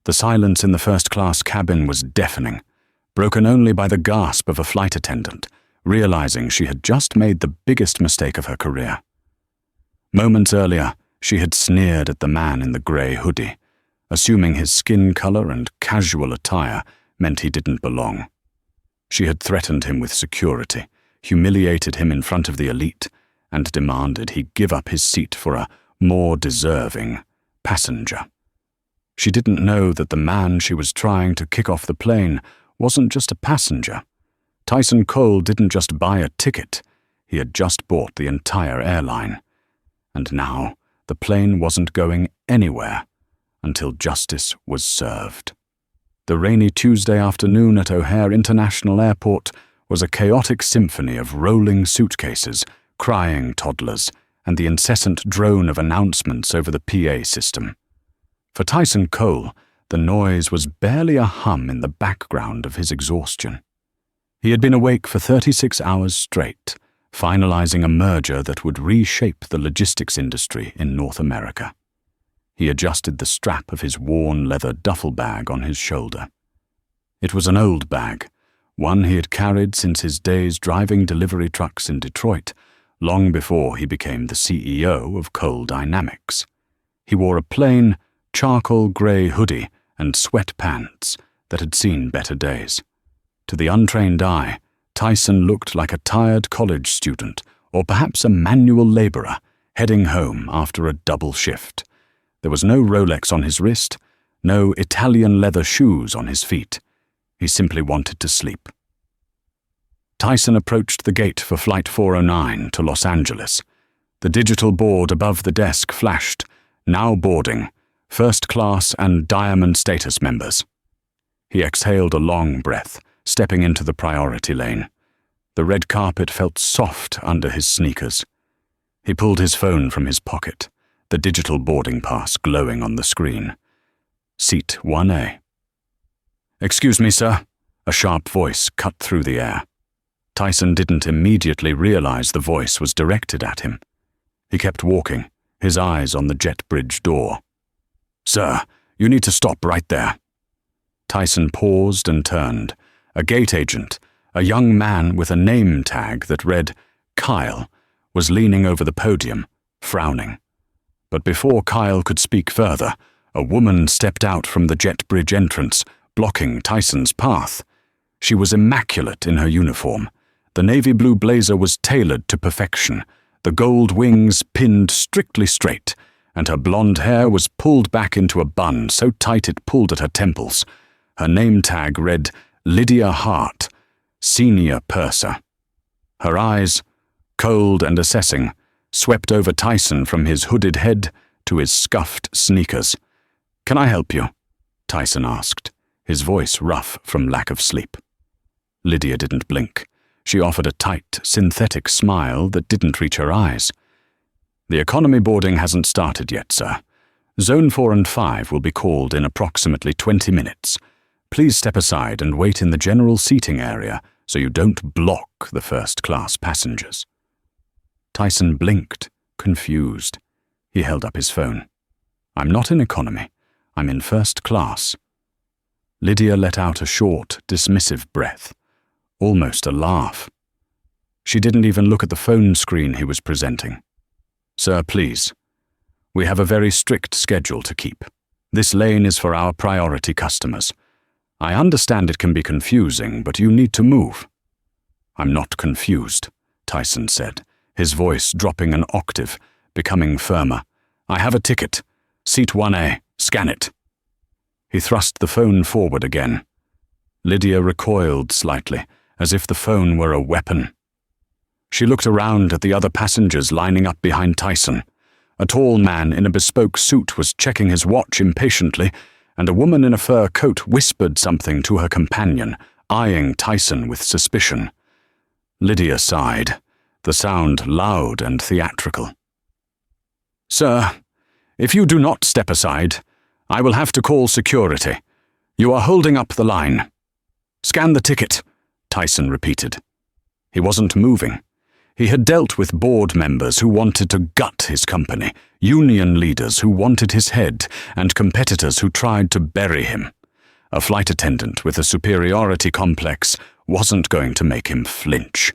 The silence in the first-class cabin was deafening, broken only by the gasp of a flight attendant, realizing she had just made the biggest mistake of her career. Moments earlier, she had sneered at the man in the grey hoodie, assuming his skin color and casual attire meant he didn't belong. She had threatened him with security, humiliated him in front of the elite, and demanded he give up his seat for a more deserving passenger. She didn't know that the man she was trying to kick off the plane wasn't just a passenger. Tyson Cole didn't just buy a ticket, he had just bought the entire airline. And now, the plane wasn't going anywhere until justice was served. The rainy Tuesday afternoon at O'Hare International Airport was a chaotic symphony of rolling suitcases, crying toddlers, and the incessant drone of announcements over the PA system. For Tyson Cole, the noise was barely a hum in the background of his exhaustion. He had been awake for 36 hours straight, finalizing a merger that would reshape the logistics industry in North America. He adjusted the strap of his worn leather duffel bag on his shoulder. It was an old bag, one he had carried since his days driving delivery trucks in Detroit, long before he became the CEO of Cole Dynamics. He wore a plain, charcoal grey hoodie and sweatpants that had seen better days. To the untrained eye, Tyson looked like a tired college student or perhaps a manual laborer heading home after a double shift. There was no Rolex on his wrist, no Italian leather shoes on his feet. He simply wanted to sleep. Tyson approached the gate for Flight 409 to Los Angeles. The digital board above the desk flashed, now boarding, first class and diamond status members. He exhaled a long breath, stepping into the priority lane. The red carpet felt soft under his sneakers. He pulled his phone from his pocket, the digital boarding pass glowing on the screen. Seat 1A. "Excuse me, sir," a sharp voice cut through the air. Tyson didn't immediately realize the voice was directed at him. He kept walking, his eyes on the jet bridge door. "Sir, you need to stop right there." Tyson paused and turned. A gate agent, a young man with a name tag that read Kyle, was leaning over the podium, frowning. But before Kyle could speak further, a woman stepped out from the jet bridge entrance, blocking Tyson's path. She was immaculate in her uniform. The navy blue blazer was tailored to perfection, the gold wings pinned strictly straight, and her blonde hair was pulled back into a bun so tight it pulled at her temples. Her name tag read Lydia Hart, Senior Purser. Her eyes, cold and assessing, swept over Tyson from his hooded head to his scuffed sneakers. "Can I help you?" Tyson asked, his voice rough from lack of sleep. Lydia didn't blink. She offered a tight, synthetic smile that didn't reach her eyes. "The economy boarding hasn't started yet, sir. Zone 4 and 5 will be called in approximately 20 minutes. Please step aside and wait in the general seating area so you don't block the first-class passengers." Tyson blinked, confused. He held up his phone. "I'm not in economy. I'm in first class." Lydia let out a short, dismissive breath, almost a laugh. She didn't even look at the phone screen he was presenting. "Sir, please. We have a very strict schedule to keep. This lane is for our priority customers. I understand it can be confusing, but you need to move." "I'm not confused," Tyson said, his voice dropping an octave, becoming firmer. "I have a ticket. Seat 1A. Scan it." He thrust the phone forward again. Lydia recoiled slightly, as if the phone were a weapon. She looked around at the other passengers lining up behind Tyson. A tall man in a bespoke suit was checking his watch impatiently, and a woman in a fur coat whispered something to her companion, eyeing Tyson with suspicion. Lydia sighed, the sound loud and theatrical. "Sir, if you do not step aside, I will have to call security. You are holding up the line." "Scan the ticket," Tyson repeated. He wasn't moving. He had dealt with board members who wanted to gut his company, union leaders who wanted his head, and competitors who tried to bury him. A flight attendant with a superiority complex wasn't going to make him flinch.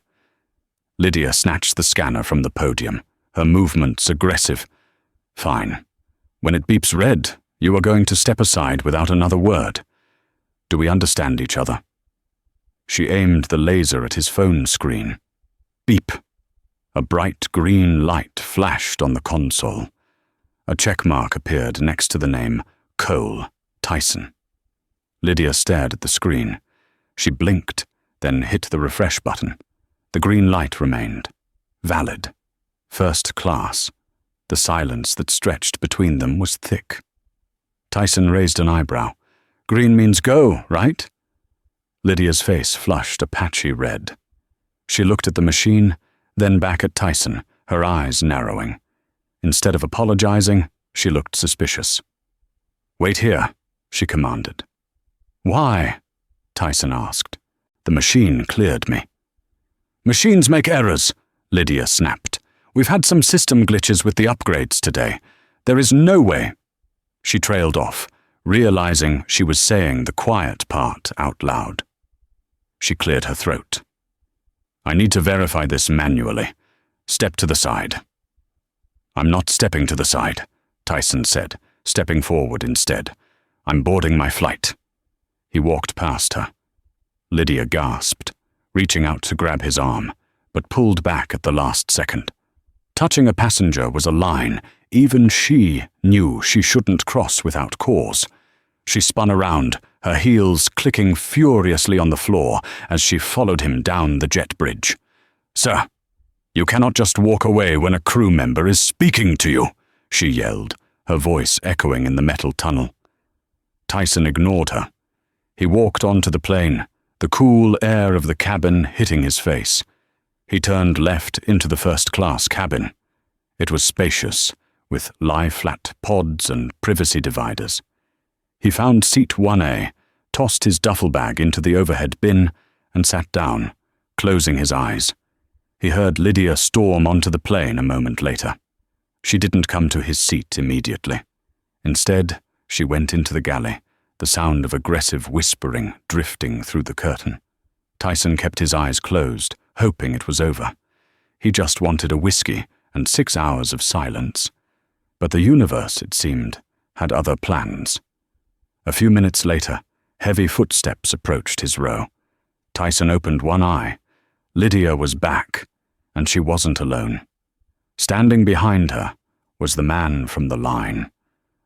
Lydia snatched the scanner from the podium, her movements aggressive. Fine. When it beeps red, you are going to step aside without another word. Do we understand each other? She aimed the laser at his phone screen. Beep. A bright green light flashed on the console. A check mark appeared next to the name Cole Tyson. Lydia stared at the screen. She blinked, then hit the refresh button. The green light remained. Valid. First class. The silence that stretched between them was thick. Tyson raised an eyebrow. Green means go, right? Lydia's face flushed a patchy red. She looked at the machine, then back at Tyson, her eyes narrowing. Instead of apologizing, she looked suspicious. Wait here, she commanded. Why? Tyson asked. The machine cleared me. Machines make errors, Lydia snapped. We've had some system glitches with the upgrades today. There is no way. She trailed off, realizing she was saying the quiet part out loud. She cleared her throat. I need to verify this manually. Step to the side. I'm not stepping to the side, Tyson said, stepping forward instead. I'm boarding my flight. He walked past her. Lydia gasped, reaching out to grab his arm, but pulled back at the last second. Touching a passenger was a line even she knew she shouldn't cross without cause. She spun around, her heels clicking furiously on the floor as she followed him down the jet bridge. Sir, you cannot just walk away when a crew member is speaking to you, she yelled, her voice echoing in the metal tunnel. Tyson ignored her. He walked onto the plane, the cool air of the cabin hitting his face. He turned left into the first-class cabin. It was spacious, with lie-flat pods and privacy dividers. He found seat 1A, tossed his duffel bag into the overhead bin, and sat down, closing his eyes. He heard Lydia storm onto the plane a moment later. She didn't come to his seat immediately. Instead, she went into the galley, the sound of aggressive whispering drifting through the curtain. Tyson kept his eyes closed, hoping it was over. He just wanted a whiskey and 6 hours of silence. But the universe, it seemed, had other plans. A few minutes later, heavy footsteps approached his row. Tyson opened one eye. Lydia was back, and she wasn't alone. Standing behind her was the man from the line,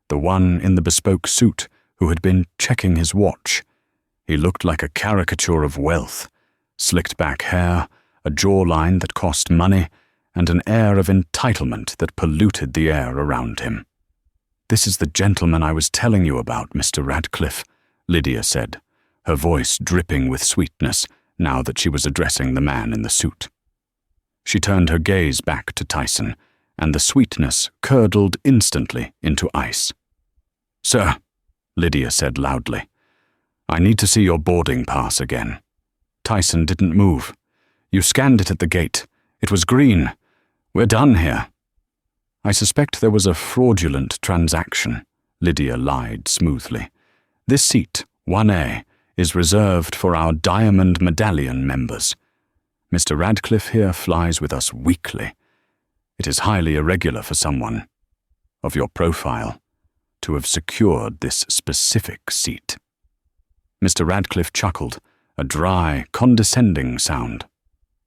the one in the bespoke suit who had been checking his watch. He looked like a caricature of wealth, slicked back hair, a jawline that cost money, and an air of entitlement that polluted the air around him. This is the gentleman I was telling you about, Mr. Radcliffe, Lydia said, her voice dripping with sweetness now that she was addressing the man in the suit. She turned her gaze back to Tyson, and the sweetness curdled instantly into ice. Sir, Lydia said loudly, I need to see your boarding pass again. Tyson didn't move. You scanned it at the gate. It was green. We're done here. I suspect there was a fraudulent transaction, Lydia lied smoothly. This seat, 1A, is reserved for our Diamond Medallion members. Mr. Radcliffe here flies with us weekly. It is highly irregular for someone of your profile to have secured this specific seat. Mr. Radcliffe chuckled, a dry, condescending sound.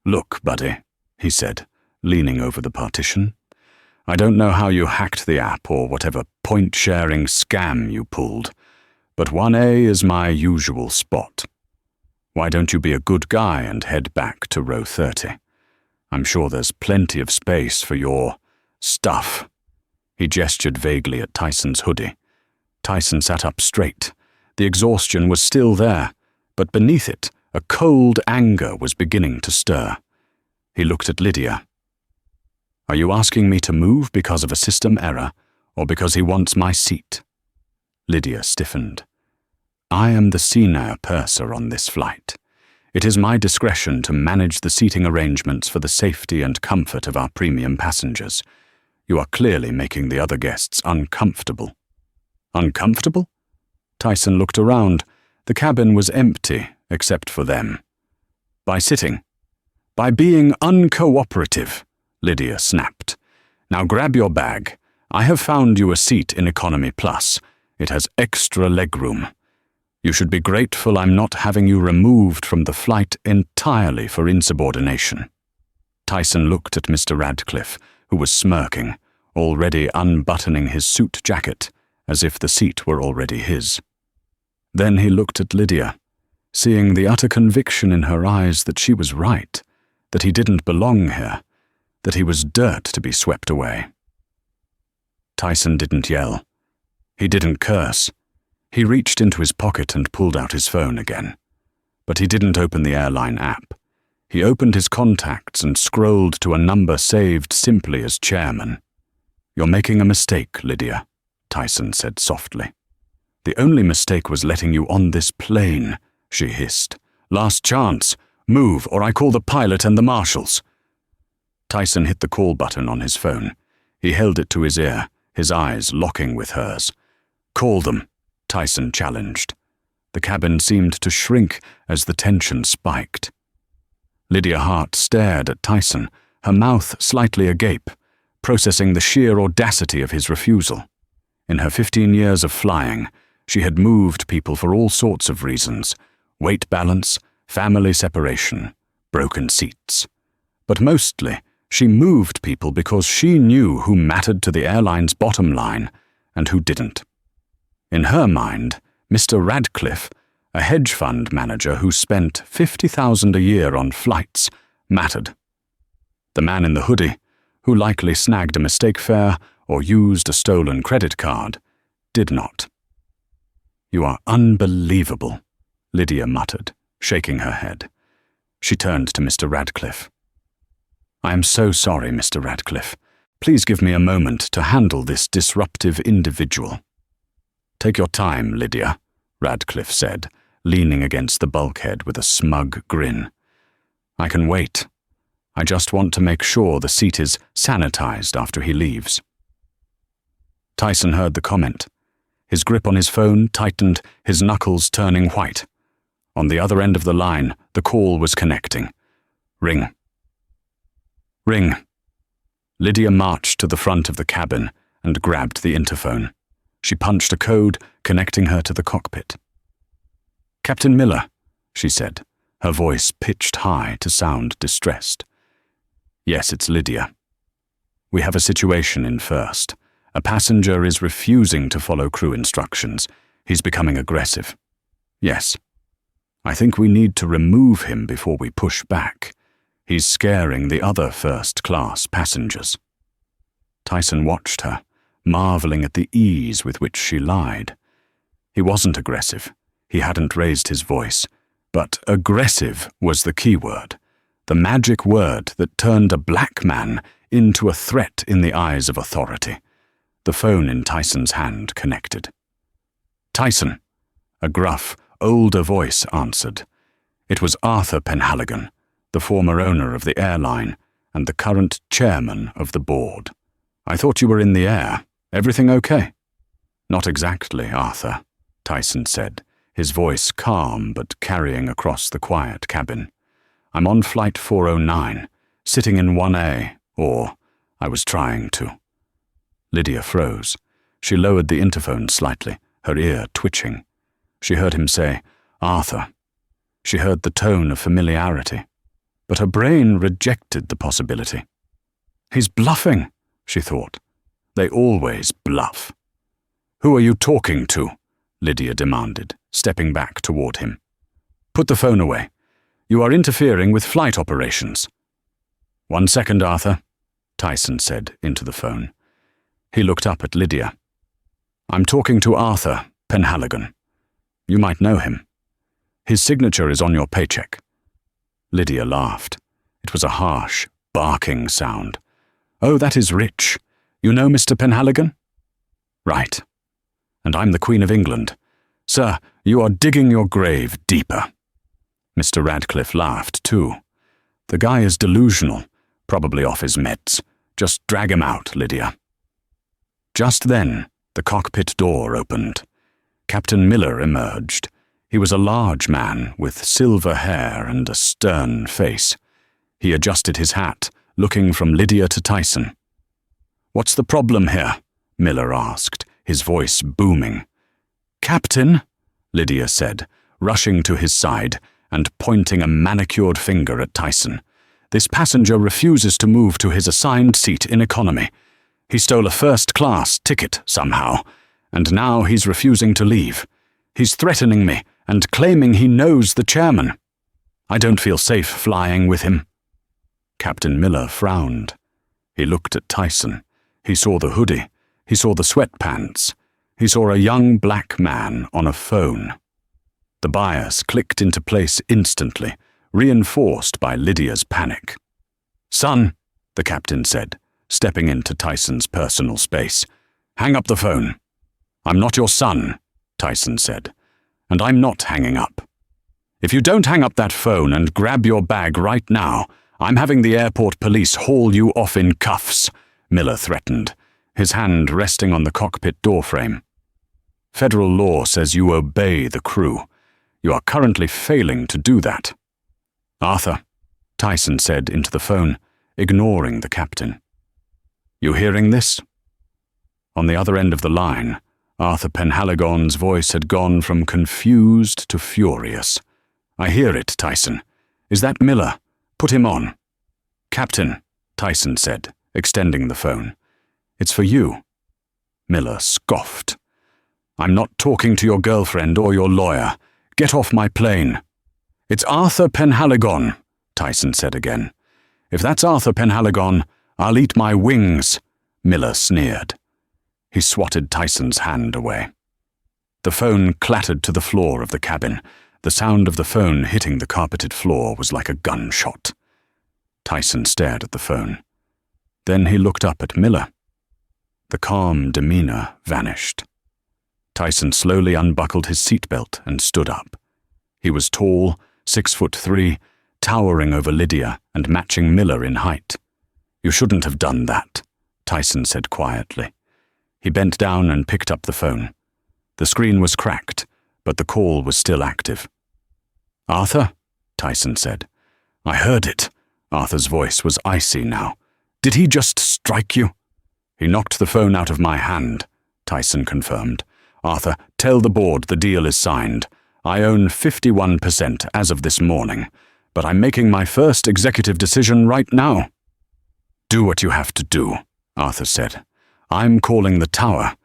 Look, buddy, he said, leaning over the partition. I don't know how you hacked the app or whatever point-sharing scam you pulled, but 1A is my usual spot. Why don't you be a good guy and head back to row 30? I'm sure there's plenty of space for your stuff. He gestured vaguely at Tyson's hoodie. Tyson sat up straight. The exhaustion was still there, but beneath it, a cold anger was beginning to stir. He looked at Lydia. Are you asking me to move because of a system error, or because he wants my seat? Lydia stiffened. I am the senior purser on this flight. It is my discretion to manage the seating arrangements for the safety and comfort of our premium passengers. You are clearly making the other guests uncomfortable." "Uncomfortable?" Tyson looked around. The cabin was empty, except for them. "By sitting. By being uncooperative," Lydia snapped. "Now grab your bag. I have found you a seat in Economy Plus. It has extra legroom. You should be grateful I'm not having you removed from the flight entirely for insubordination." Tyson looked at Mr. Radcliffe, who was smirking, already unbuttoning his suit jacket, as if the seat were already his. Then he looked at Lydia, seeing the utter conviction in her eyes that she was right, that he didn't belong here, that he was dirt to be swept away. Tyson didn't yell. He didn't curse. He reached into his pocket and pulled out his phone again. But he didn't open the airline app. He opened his contacts and scrolled to a number saved simply as chairman. "You're making a mistake, Lydia," Tyson said softly. "The only mistake was letting you on this plane," she hissed. "Last chance. Move, or I call the pilot and the marshals." Tyson hit the call button on his phone. He held it to his ear, his eyes locking with hers. "Call them," Tyson challenged. The cabin seemed to shrink as the tension spiked. Lydia Hart stared at Tyson, her mouth slightly agape, processing the sheer audacity of his refusal. In her 15 years of flying, she had moved people for all sorts of reasons: weight balance, family separation, broken seats. But mostly, she moved people because she knew who mattered to the airline's bottom line and who didn't. In her mind, Mr. Radcliffe, a hedge fund manager who spent $50,000 a year on flights, mattered. The man in the hoodie, who likely snagged a mistake fare or used a stolen credit card, did not. "You are unbelievable," Lydia muttered, shaking her head. She turned to Mr. Radcliffe. "I am so sorry, Mr. Radcliffe. Please give me a moment to handle this disruptive individual." "Take your time, Lydia," Radcliffe said, leaning against the bulkhead with a smug grin. "I can wait. I just want to make sure the seat is sanitized after he leaves." Tyson heard the comment. His grip on his phone tightened, his knuckles turning white. On the other end of the line, the call was connecting. "Ring. Ring." Lydia marched to the front of the cabin and grabbed the interphone. She punched a code, connecting her to the cockpit. "Captain Miller," she said, her voice pitched high to sound distressed. "Yes, it's Lydia. We have a situation in first. A passenger is refusing to follow crew instructions. He's becoming aggressive. Yes. I think we need to remove him before we push back. He's scaring the other first-class passengers." Tyson watched her, marveling at the ease with which she lied. He wasn't aggressive. He hadn't raised his voice. But aggressive was the key word, the magic word that turned a black man into a threat in the eyes of authority. The phone in Tyson's hand connected. "Tyson," a gruff, older voice answered. It was Arthur Penhaligon, the former owner of the airline and the current chairman of the board. "I thought you were in the air. Everything okay?" "Not exactly, Arthur," Tyson said, his voice calm but carrying across the quiet cabin. "I'm on flight 409, sitting in 1A, or I was trying to." Lydia froze. She lowered the interphone slightly, her ear twitching. She heard him say, "Arthur." She heard the tone of familiarity, but her brain rejected the possibility. "He's bluffing," she thought. They always bluff. "Who are you talking to?" Lydia demanded, stepping back toward him. "Put the phone away. You are interfering with flight operations." "1 second, Arthur," Tyson said into the phone. He looked up at Lydia. "I'm talking to Arthur Penhaligon. You might know him. His signature is on your paycheck." Lydia laughed. It was a harsh, barking sound. "Oh, that is rich. You know Mr. Penhaligon?" "Right. And I'm the Queen of England. Sir, you are digging your grave deeper." Mr. Radcliffe laughed too. The guy is delusional, probably off his meds. Just drag him out, Lydia. Just then, the cockpit door opened. Captain Miller emerged. He was a large man with silver hair and a stern face. He adjusted his hat, looking from Lydia to Tyson. "What's the problem here?" Miller asked, his voice booming. "Captain," Lydia said, rushing to his side and pointing a manicured finger at Tyson. "This passenger refuses to move to his assigned seat in economy. He stole a first-class ticket somehow, and now he's refusing to leave. He's threatening me and claiming he knows the chairman. I don't feel safe flying with him." Captain Miller frowned. He looked at Tyson. He saw the hoodie. He saw the sweatpants. He saw a young black man on a phone. The bias clicked into place instantly, reinforced by Lydia's panic. "Son," the captain said, stepping into Tyson's personal space, "hang up the phone." "I'm not your son," Tyson said, "and I'm not hanging up. If you don't hang up that phone and grab your bag right now, I'm having the airport police haul you off in cuffs," Miller threatened, his hand resting on the cockpit doorframe. "Federal law says you obey the crew. You are currently failing to do that." "Arthur," Tyson said into the phone, ignoring the captain. "You hearing this?" On the other end of the line, Arthur Penhaligon's voice had gone from confused to furious. "I hear it, Tyson. Is that Miller? Put him on." "Captain," Tyson said, extending the phone. "It's for you." Miller scoffed. "I'm not talking to your girlfriend or your lawyer. Get off my plane." "It's Arthur Penhaligon," Tyson said again. "If that's Arthur Penhaligon, I'll eat my wings," Miller sneered. He swatted Tyson's hand away. The phone clattered to the floor of the cabin. The sound of the phone hitting the carpeted floor was like a gunshot. Tyson stared at the phone. Then he looked up at Miller. The calm demeanor vanished. Tyson slowly unbuckled his seatbelt and stood up. He was tall, 6'3", towering over Lydia and matching Miller in height. "You shouldn't have done that," Tyson said quietly. He bent down and picked up the phone. The screen was cracked, but the call was still active. "Arthur?" Tyson said. "I heard it." Arthur's voice was icy now. "Did he just strike you?" "He knocked the phone out of my hand," Tyson confirmed. "Arthur, tell the board the deal is signed. I own 51% as of this morning, but I'm making my first executive decision right now." "Do what you have to do," Arthur said. "I'm calling the tower.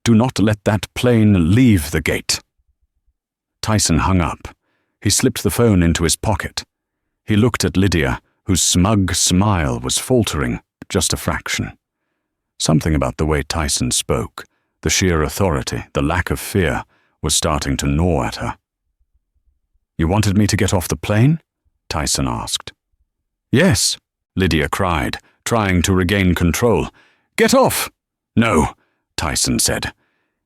Do not let that plane leave the gate." Tyson hung up. He slipped the phone into his pocket. He looked at Lydia, whose smug smile was faltering just a fraction. Something about the way Tyson spoke, the sheer authority, the lack of fear, was starting to gnaw at her. "You wanted me to get off the plane?" Tyson asked. "Yes," Lydia cried, trying to regain control. "Get off!" "No," Tyson said.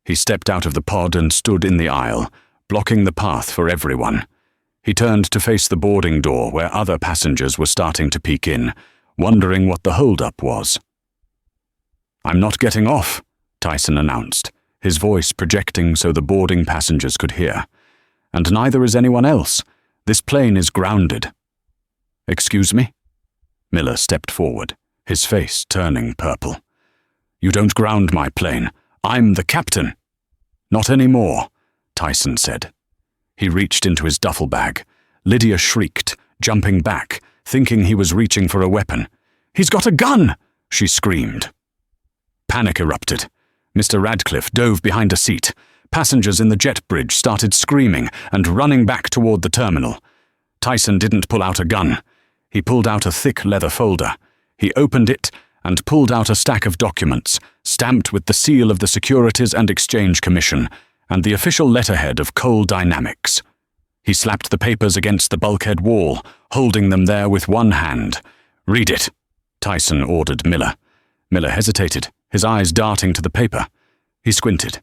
He stepped out of the pod and stood in the aisle, blocking the path for everyone. He turned to face the boarding door where other passengers were starting to peek in, wondering what the hold-up was. "I'm not getting off," Tyson announced, his voice projecting so the boarding passengers could hear. "And neither is anyone else. This plane is grounded." "Excuse me?" Miller stepped forward, his face turning purple. "You don't ground my plane. I'm the captain." "Not anymore," Tyson said. He reached into his duffel bag. Lydia shrieked, jumping back, thinking he was reaching for a weapon. "He's got a gun!" she screamed. Panic erupted. Mr. Radcliffe dove behind a seat. Passengers in the jet bridge started screaming and running back toward the terminal. Tyson didn't pull out a gun. He pulled out a thick leather folder. He opened it and pulled out a stack of documents, stamped with the seal of the Securities and Exchange Commission and the official letterhead of Coal Dynamics. He slapped the papers against the bulkhead wall, holding them there with one hand. "Read it," Tyson ordered Miller. Miller hesitated, his eyes darting to the paper. He squinted.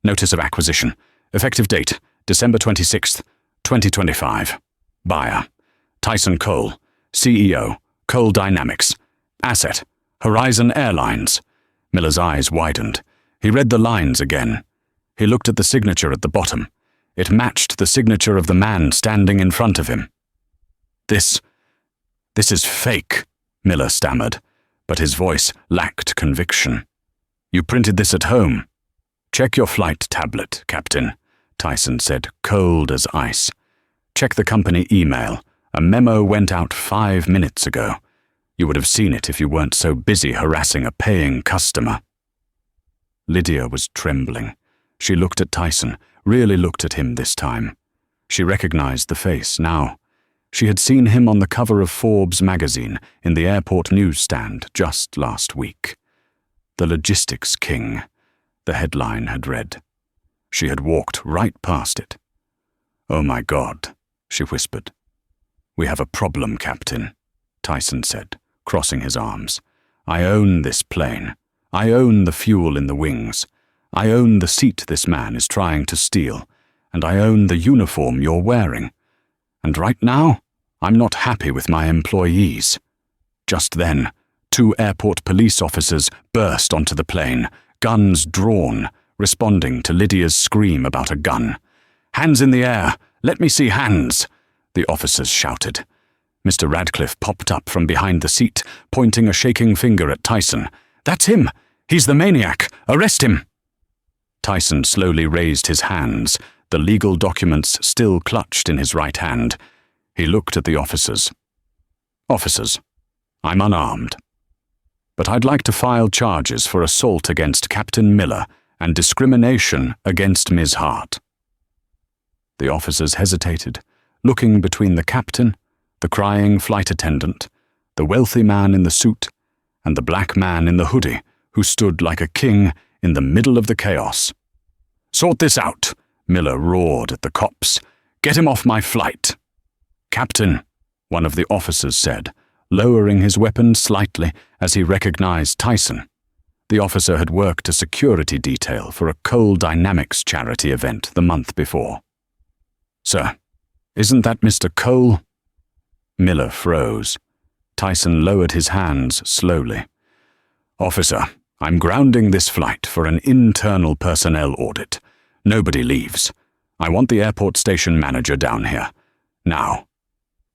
"Notice of acquisition. Effective date, December 26th, 2025. Buyer, Tyson Cole. CEO, Cole Dynamics. Asset, Horizon Airlines. Miller's eyes widened. He read the lines again. He looked at the signature at the bottom. It matched the signature of the man standing in front of him. This is fake, Miller stammered, but his voice lacked conviction. You printed this at home. Check your flight tablet, Captain, Tyson said, cold as ice. Check the company email. A memo went out 5 minutes ago. You would have seen it if you weren't so busy harassing a paying customer. Lydia was trembling. She looked at Tyson, really looked at him this time. She recognized the face now. She had seen him on the cover of Forbes magazine in the airport newsstand just last week. The Logistics King, the headline had read. She had walked right past it. Oh my God, she whispered. We have a problem, Captain, Tyson said, crossing his arms. I own this plane. I own the fuel in the wings. I own the seat this man is trying to steal. And I own the uniform you're wearing. And right now, I'm not happy with my employees. Just then, 2 airport police officers burst onto the plane, guns drawn, responding to Lydia's scream about a gun. Hands in the air! Let me see hands! The officers shouted. Mr. Radcliffe popped up from behind the seat, pointing a shaking finger at Tyson. That's him! He's the maniac! Arrest him! Tyson slowly raised his hands, the legal documents still clutched in his right hand. He looked at the officers. Officers, I'm unarmed. But I'd like to file charges for assault against Captain Miller and discrimination against Ms. Hart. The officers hesitated, looking between the captain, the crying flight attendant, the wealthy man in the suit, and the black man in the hoodie, who stood like a king in the middle of the chaos. Sort this out, Miller roared at the cops. Get him off my flight. Captain, one of the officers said, lowering his weapon slightly as he recognized Tyson. The officer had worked a security detail for a Cole Dynamics charity event the month before. Sir, isn't that Mr. Cole? Miller froze. Tyson lowered his hands slowly. Officer, I'm grounding this flight for an internal personnel audit. Nobody leaves. I want the airport station manager down here. Now.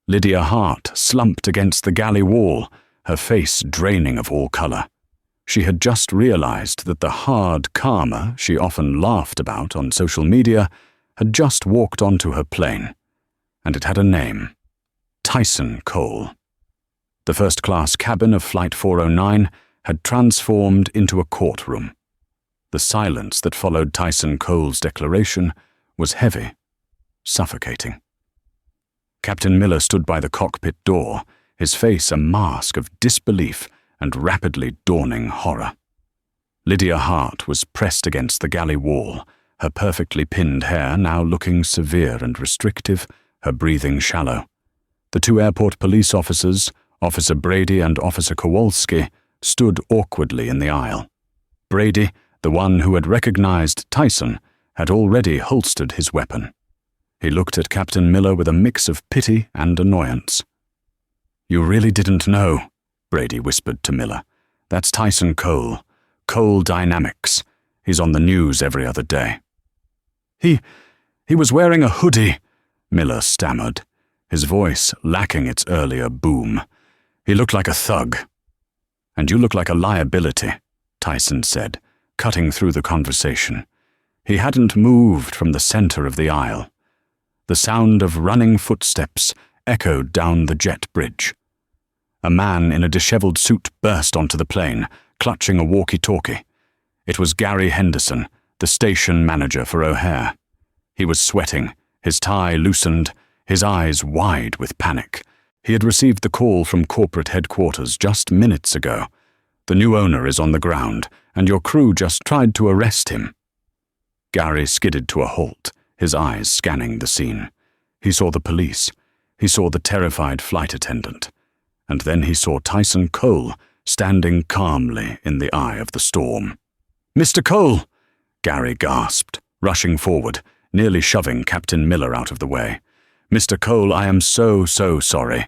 Lydia Hart slumped against the galley wall, her face draining of all color. She had just realized that the hard karma she often laughed about on social media had just walked onto her plane, and it had a name. Tyson Cole. The first-class cabin of Flight 409 had transformed into a courtroom. The silence that followed Tyson Cole's declaration was heavy, suffocating. Captain Miller stood by the cockpit door, his face a mask of disbelief and rapidly dawning horror. Lydia Hart was pressed against the galley wall, her perfectly pinned hair now looking severe and restrictive, her breathing shallow. The 2 airport police officers, Officer Brady and Officer Kowalski, stood awkwardly in the aisle. Brady, the one who had recognized Tyson, had already holstered his weapon. He looked at Captain Miller with a mix of pity and annoyance. You really didn't know, Brady whispered to Miller. That's Tyson Cole. Cole Dynamics. He's on the news every other day. He was wearing a hoodie, Miller stammered, his voice lacking its earlier boom. He looked like a thug. And you look like a liability, Tyson said, cutting through the conversation. He hadn't moved from the center of the aisle. The sound of running footsteps echoed down the jet bridge. A man in a disheveled suit burst onto the plane, clutching a walkie-talkie. It was Gary Henderson, the station manager for O'Hare. He was sweating, his tie loosened, his eyes wide with panic. He had received the call from corporate headquarters just minutes ago. The new owner is on the ground, and your crew just tried to arrest him. Gary skidded to a halt, his eyes scanning the scene. He saw the police. He saw the terrified flight attendant. And then he saw Tyson Cole standing calmly in the eye of the storm. Mr. Cole! Gary gasped, rushing forward, nearly shoving Captain Miller out of the way. Mr. Cole, I am so sorry.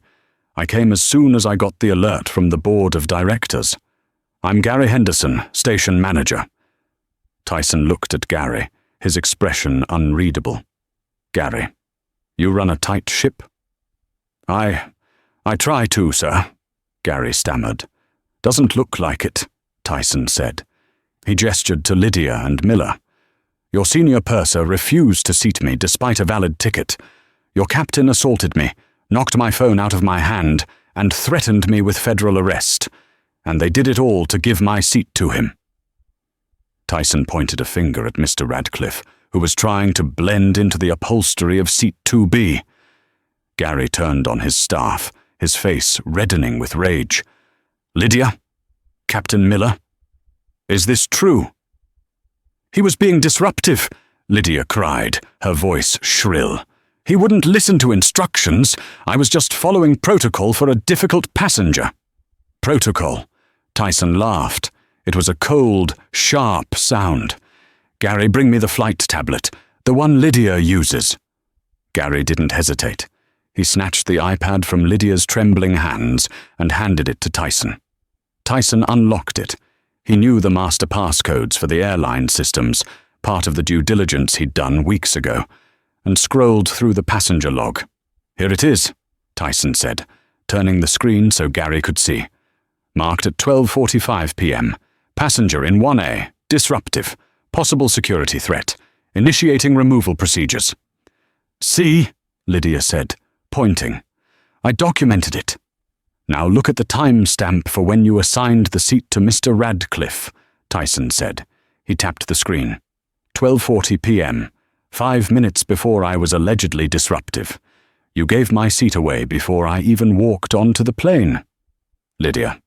I came as soon as I got the alert from the board of directors. I'm Gary Henderson, station manager." Tyson looked at Gary, his expression unreadable. "Gary, you run a tight ship?" I try to, sir," Gary stammered. "Doesn't look like it," Tyson said. He gestured to Lydia and Miller. "Your senior purser refused to seat me despite a valid ticket. Your captain assaulted me, knocked my phone out of my hand, and threatened me with federal arrest. And they did it all to give my seat to him." Tyson pointed a finger at Mr. Radcliffe, who was trying to blend into the upholstery of seat 2B. Gary turned on his staff, his face reddening with rage. "Lydia? Captain Miller? Is this true?" "He was being disruptive," Lydia cried, her voice shrill. "He wouldn't listen to instructions. I was just following protocol for a difficult passenger." "Protocol?" Tyson laughed. It was a cold, sharp sound. "Gary, bring me the flight tablet, the one Lydia uses." Gary didn't hesitate. He snatched the iPad from Lydia's trembling hands and handed it to Tyson. Tyson unlocked it. He knew the master passcodes for the airline systems, part of the due diligence he'd done weeks ago, and scrolled through the passenger log. "Here it is," Tyson said, turning the screen so Gary could see. "Marked at 12:45 p.m. Passenger in 1A, disruptive, possible security threat, initiating removal procedures." "See?" Lydia said, pointing. "I documented it. Now look at the timestamp for when you assigned the seat to Mr. Radcliffe," Tyson said. He tapped the screen. 12:40 p.m., 5 minutes before I was allegedly disruptive. You gave my seat away before I even walked onto the plane. Lydia,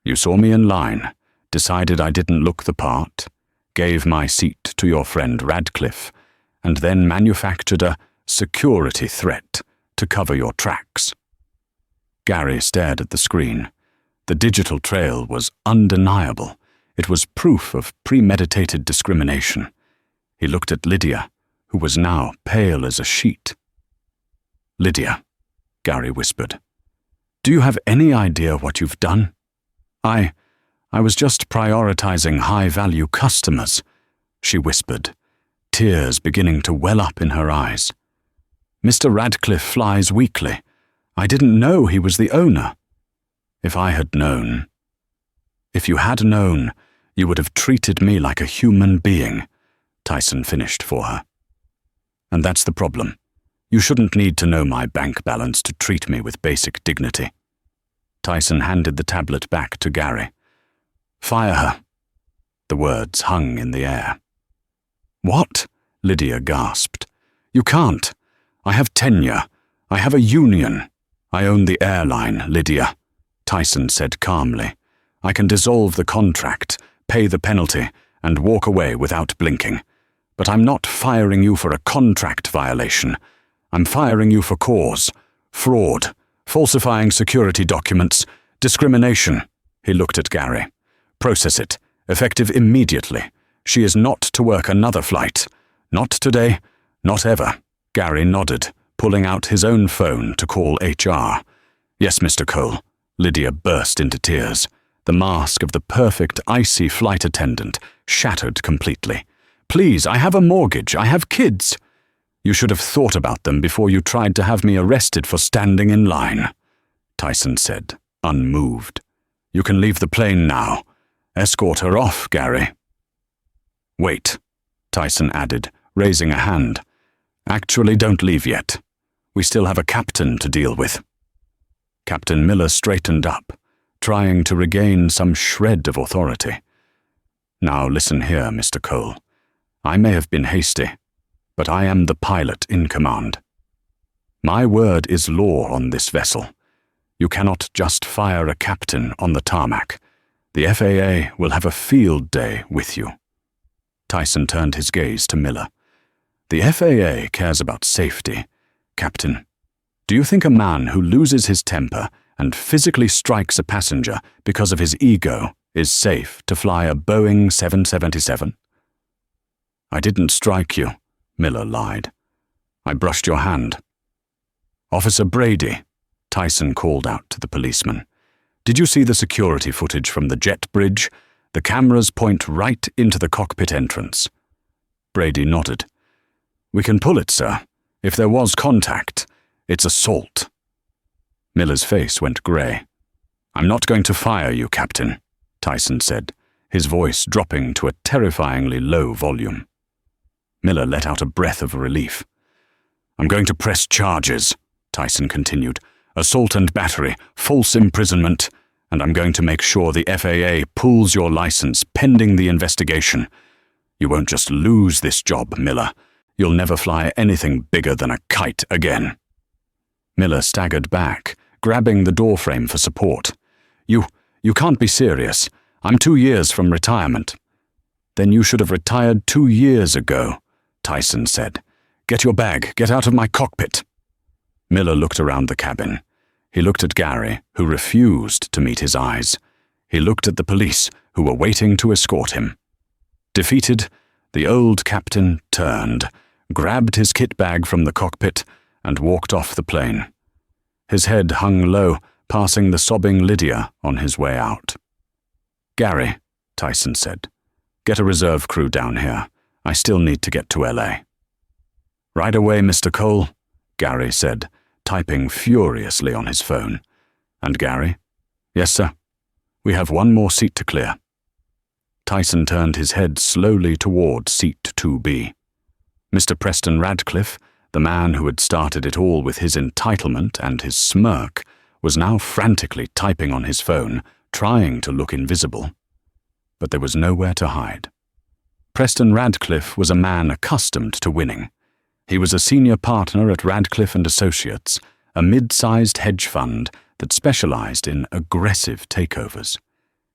you saw me in line, decided I didn't look the part, gave my seat to your friend Radcliffe, and then manufactured a security threat to cover your tracks. Gary stared at the screen. The digital trail was undeniable. It was proof of premeditated discrimination. He looked at Lydia, who was now pale as a sheet. "Lydia," Gary whispered, "do you have any idea what you've done?" I was just prioritizing high-value customers," she whispered, tears beginning to well up in her eyes. "Mr. Radcliffe flies weekly. I didn't know he was the owner. If I had known..." "If you had known, you would have treated me like a human being," Tyson finished for her. "And that's the problem. You shouldn't need to know my bank balance to treat me with basic dignity." Tyson handed the tablet back to Gary. "Fire her." The words hung in the air. "What?" Lydia gasped. "You can't. I have tenure. I have a union. I own the airline, Lydia," Tyson said calmly. "I can dissolve the contract, pay the penalty, and walk away without blinking. But I'm not firing you for a contract violation. I'm firing you for cause, fraud, falsifying security documents, discrimination." He looked at Gary. "Process it, effective immediately. She is not to work another flight. Not today, not ever." Gary nodded, pulling out his own phone to call HR. "Yes, Mr. Cole." Lydia burst into tears. The mask of the perfect icy flight attendant shattered completely. "Please, I have a mortgage. I have kids." "You should have thought about them before you tried to have me arrested for standing in line," Tyson said, unmoved. "You can leave the plane now. Escort her off, Gary." "Wait," Tyson added, raising a hand. "Actually, don't leave yet. We still have a captain to deal with." Captain Miller straightened up, trying to regain some shred of authority. "Now listen here, Mr. Cole. I may have been hasty, but I am the pilot in command. My word is law on this vessel. You cannot just fire a captain on the tarmac. The FAA will have a field day with you." Tyson turned his gaze to Miller. "The FAA cares about safety. Captain, do you think a man who loses his temper and physically strikes a passenger because of his ego is safe to fly a Boeing 777? "I didn't strike you," Miller lied. "I brushed your hand. "Officer Brady," Tyson called out to the policeman. "Did you see the security footage from the jet bridge? The cameras point right into the cockpit entrance." Brady nodded. "We can pull it, sir. If there was contact, it's assault." Miller's face went grey. "I'm not going to fire you, Captain," Tyson said, his voice dropping to a terrifyingly low volume. Miller let out a breath of relief. "I'm going to press charges," Tyson continued. "Assault and battery, false imprisonment, and I'm going to make sure the FAA pulls your license pending the investigation. You won't just lose this job, Miller. You'll never fly anything bigger than a kite again." Miller staggered back, grabbing the doorframe for support. You can't be serious. I'm 2 years from retirement." "Then you should have retired 2 years ago," Tyson said. "Get your bag. Get out of my cockpit." Miller looked around the cabin. He looked at Gary, who refused to meet his eyes. He looked at the police, who were waiting to escort him. Defeated, the old captain turned, grabbed his kit bag from the cockpit, and walked off the plane. His head hung low, passing the sobbing Lydia on his way out. "Gary," Tyson said, "get a reserve crew down here. I still need to get to LA." "Right away, Mr. Cole," Gary said, typing furiously on his phone. "And Gary?" "Yes, sir. We have one more seat to clear." Tyson turned his head slowly toward seat 2B. Mr. Preston Radcliffe, the man who had started it all with his entitlement and his smirk, was now frantically typing on his phone, trying to look invisible. But there was nowhere to hide. Preston Radcliffe was a man accustomed to winning. He was a senior partner at Radcliffe & Associates, a mid-sized hedge fund that specialized in aggressive takeovers.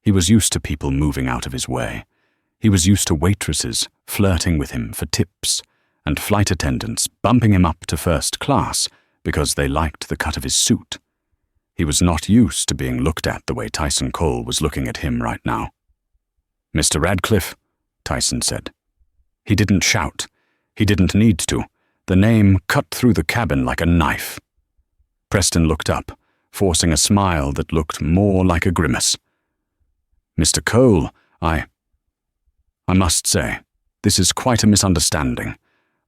He was used to people moving out of his way. He was used to waitresses flirting with him for tips, and flight attendants bumping him up to first class because they liked the cut of his suit. He was not used to being looked at the way Tyson Cole was looking at him right now. "Mr. Radcliffe," Tyson said. He didn't shout. He didn't need to. The name cut through the cabin like a knife. Preston looked up, forcing a smile that looked more like a grimace. "Mr. Cole, I must say, this is quite a misunderstanding.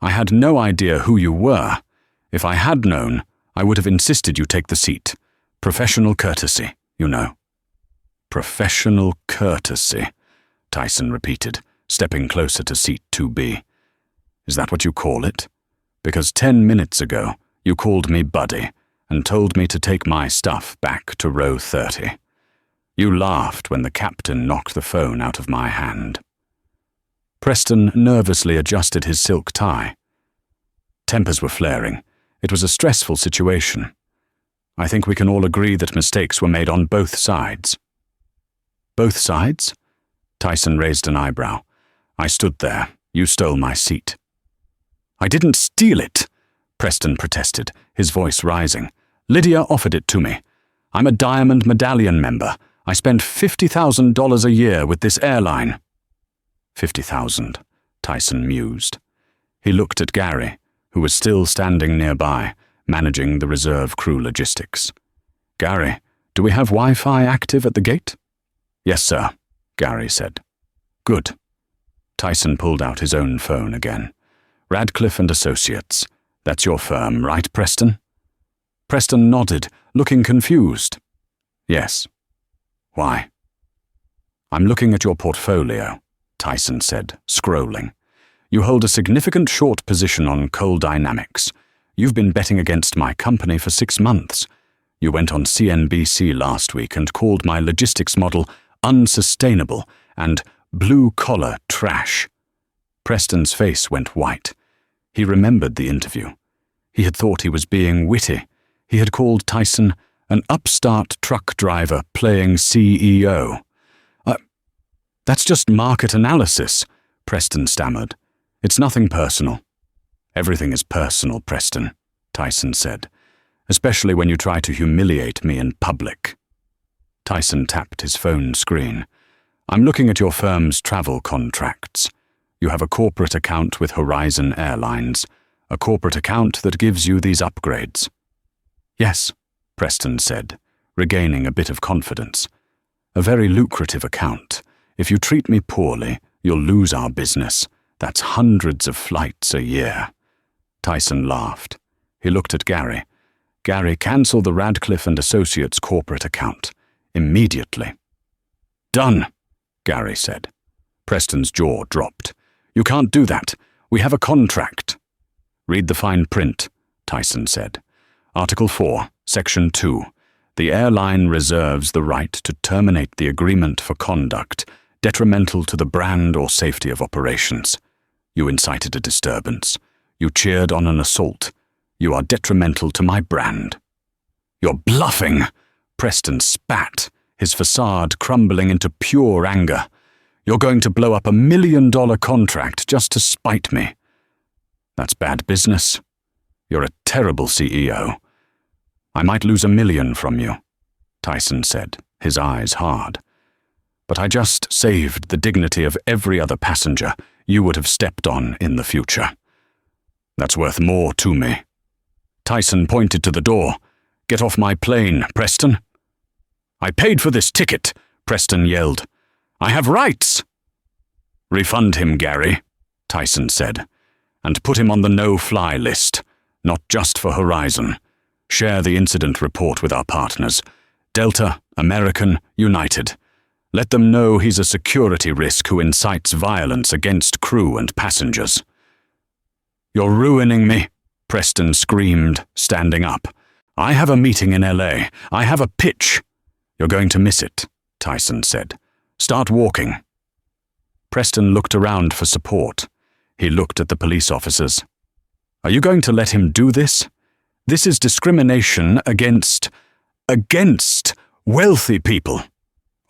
I had no idea who you were. If I had known, I would have insisted you take the seat. Professional courtesy, you know." "Professional courtesy," Tyson repeated, stepping closer to seat 2B. "Is that what you call it? Because 10 minutes ago, you called me Buddy and told me to take my stuff back to row 30. You laughed when the captain knocked the phone out of my hand." Preston nervously adjusted his silk tie. Tempers were flaring. It was a stressful situation. "I think we can all agree that mistakes were made on both sides." "Both sides?" Tyson raised an eyebrow. "I stood there. You stole my seat." "I didn't steal it," Preston protested, his voice rising. "Lydia offered it to me. I'm a Diamond Medallion member. I spend $50,000 a year with this airline." "50,000, Tyson mused. He looked at Gary, who was still standing nearby, managing the reserve crew logistics. "Gary, do we have Wi-Fi active at the gate?" "Yes, sir," Gary said. "Good." Tyson pulled out his own phone again. "Radcliffe & Associates. That's your firm, right, Preston?" Preston nodded, looking confused. "Yes." "Why?" "I'm looking at your portfolio," Tyson said, scrolling. "You hold a significant short position on coal dynamics. You've been betting against my company for 6 months. You went on CNBC last week and called my logistics model unsustainable and blue-collar trash." Preston's face went white. He remembered the interview. He had thought he was being witty. He had called Tyson an upstart truck driver playing CEO. That's just market analysis," Preston stammered. "It's nothing personal." "Everything is personal, Preston," Tyson said, "especially when you try to humiliate me in public." Tyson tapped his phone screen. "I'm looking at your firm's travel contracts. You have a corporate account with Horizon Airlines, a corporate account that gives you these upgrades." Yes, Preston said, regaining a bit of confidence. A very lucrative account. If you treat me poorly, you'll lose our business. That's hundreds of flights a year. Tyson laughed. He looked at Gary. Gary, cancel the Radcliffe and Associates corporate account. Immediately. Done, Gary said. Preston's jaw dropped. You can't do that. We have a contract. Read the fine print, Tyson said. Article 4, Section 2. The airline reserves the right to terminate the agreement for conduct detrimental to the brand or safety of operations. You incited a disturbance. You cheered on an assault. You are detrimental to my brand. You're bluffing, Preston spat, his facade crumbling into pure anger. You're going to blow up $1 million contract just to spite me. That's bad business. You're a terrible CEO. I might lose $1 million from you, Tyson said, his eyes hard. But I just saved the dignity of every other passenger you would have stepped on in the future. That's worth more to me. Tyson pointed to the door. Get off my plane, Preston. I paid for this ticket, Preston yelled. I have rights. Refund him, Gary, Tyson said, and put him on the no-fly list, not just for Horizon. Share the incident report with our partners. Delta, American, United. Let them know he's a security risk who incites violence against crew and passengers. You're ruining me, Preston screamed, standing up. I have a meeting in LA. I have a pitch. You're going to miss it, Tyson said. Start walking. Preston looked around for support. He looked at the police officers. Are you going to let him do this? This is discrimination against wealthy people.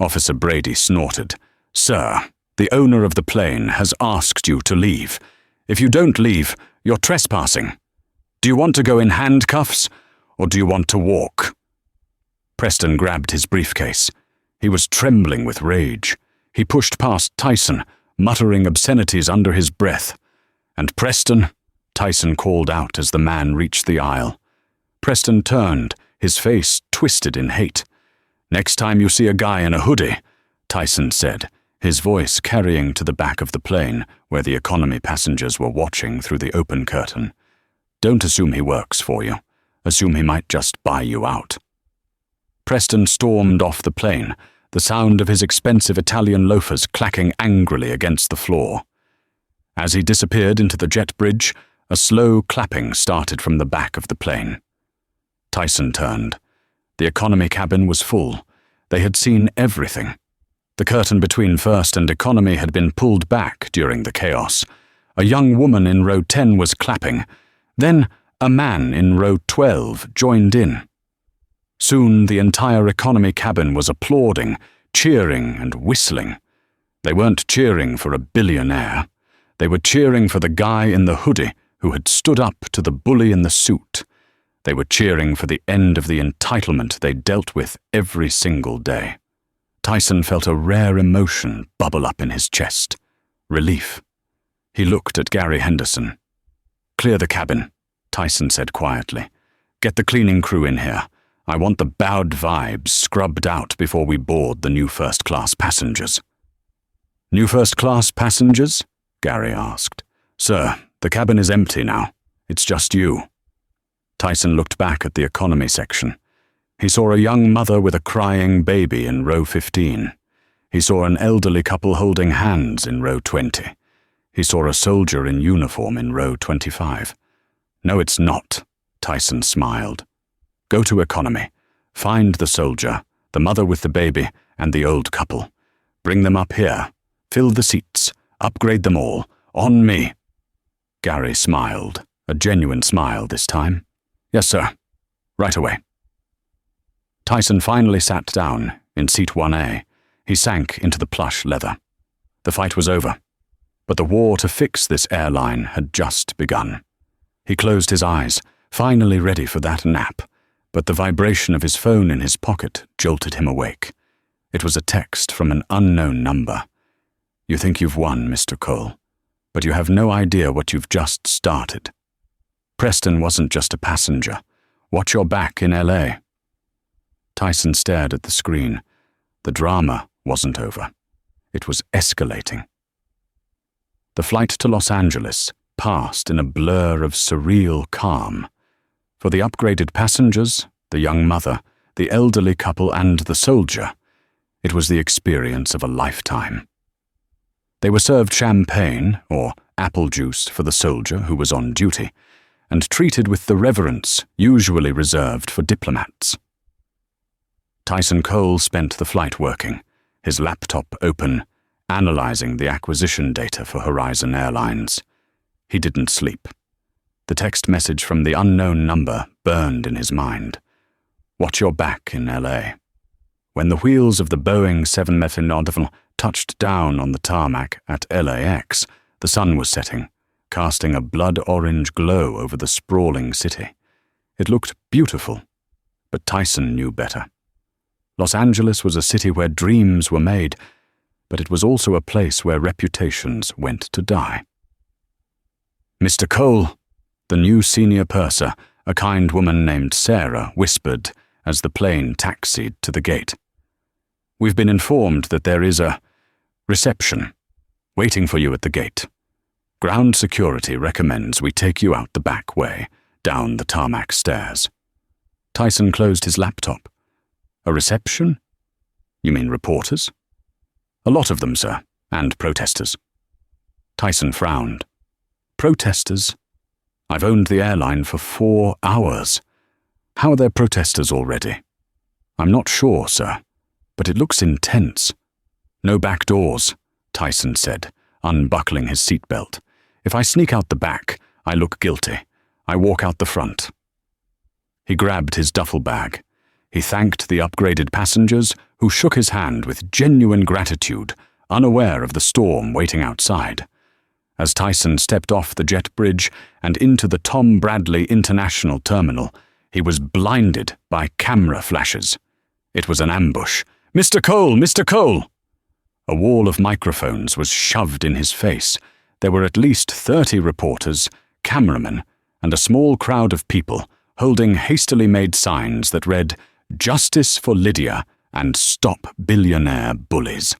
Officer Brady snorted. Sir, the owner of the plane has asked you to leave. If you don't leave, you're trespassing. Do you want to go in handcuffs, or do you want to walk? Preston grabbed his briefcase. He was trembling with rage. He pushed past Tyson, muttering obscenities under his breath. And Preston, Tyson called out as the man reached the aisle. Preston turned, his face twisted in hate. Next time you see a guy in a hoodie, Tyson said, his voice carrying to the back of the plane where the economy passengers were watching through the open curtain. Don't assume he works for you. Assume he might just buy you out. Preston stormed off the plane, the sound of his expensive Italian loafers clacking angrily against the floor. As he disappeared into the jet bridge, a slow clapping started from the back of the plane. Tyson turned. The economy cabin was full. They had seen everything. The curtain between first and economy had been pulled back during the chaos. A young woman in row 10 was clapping. Then a man in row 12 joined in. Soon the entire economy cabin was applauding, cheering and whistling. They weren't cheering for a billionaire. They were cheering for the guy in the hoodie who had stood up to the bully in the suit. They were cheering for the end of the entitlement they dealt with every single day. Tyson felt a rare emotion bubble up in his chest. Relief. He looked at Gary Henderson. Clear the cabin, Tyson said quietly. Get the cleaning crew in here. I want the bad vibes scrubbed out before we board the new first-class passengers. New first-class passengers? Gary asked. Sir, the cabin is empty now. It's just you. Tyson looked back at the economy section. He saw a young mother with a crying baby in row 15. He saw an elderly couple holding hands in row 20. He saw a soldier in uniform in row 25. No, it's not, Tyson smiled. Go to economy. Find the soldier, the mother with the baby, and the old couple. Bring them up here. Fill the seats. Upgrade them all. On me. Gary smiled, a genuine smile this time. Yes, sir. Right away. Tyson finally sat down in seat 1A. He sank into the plush leather. The fight was over, but the war to fix this airline had just begun. He closed his eyes, finally ready for that nap, but the vibration of his phone in his pocket jolted him awake. It was a text from an unknown number. You think you've won, Mr. Cole, but you have no idea what you've just started. Preston wasn't just a passenger, Watch your back in LA. Tyson stared at the screen. The drama wasn't over. It was escalating. The flight to Los Angeles passed in a blur of surreal calm. For the upgraded passengers, the young mother, the elderly couple, and the soldier, it was the experience of a lifetime. They were served champagne, or apple juice for the soldier who was on duty, and treated with the reverence usually reserved for diplomats. Tyson Cole spent the flight working, his laptop open, analyzing the acquisition data for Horizon Airlines. He didn't sleep. The text message from the unknown number burned in his mind. Watch your back in LA. When the wheels of the Boeing 737 touched down on the tarmac at LAX, the sun was setting, casting a blood-orange glow over the sprawling city. It looked beautiful, but Tyson knew better. Los Angeles was a city where dreams were made, but it was also a place where reputations went to die. Mr. Cole, the new senior purser, a kind woman named Sarah, whispered as the plane taxied to the gate. We've been informed that there is a reception waiting for you at the gate. Ground security recommends we take you out the back way, down the tarmac stairs. Tyson closed his laptop. A reception? You mean reporters? A lot of them, sir, and protesters. Tyson frowned. Protesters? I've owned the airline for 4 hours. How are there protesters already? I'm not sure, sir, but it looks intense. No back doors, Tyson said, unbuckling his seatbelt. If I sneak out the back, I look guilty. I walk out the front. He grabbed his duffel bag. He thanked the upgraded passengers, who shook his hand with genuine gratitude, unaware of the storm waiting outside. As Tyson stepped off the jet bridge and into the Tom Bradley International Terminal, he was blinded by camera flashes. It was an ambush. Mr. Cole! Mr. Cole! A wall of microphones was shoved in his face. There were at least 30 reporters, cameramen, and a small crowd of people holding hastily made signs that read, "Justice for Lydia" and "Stop Billionaire Bullies."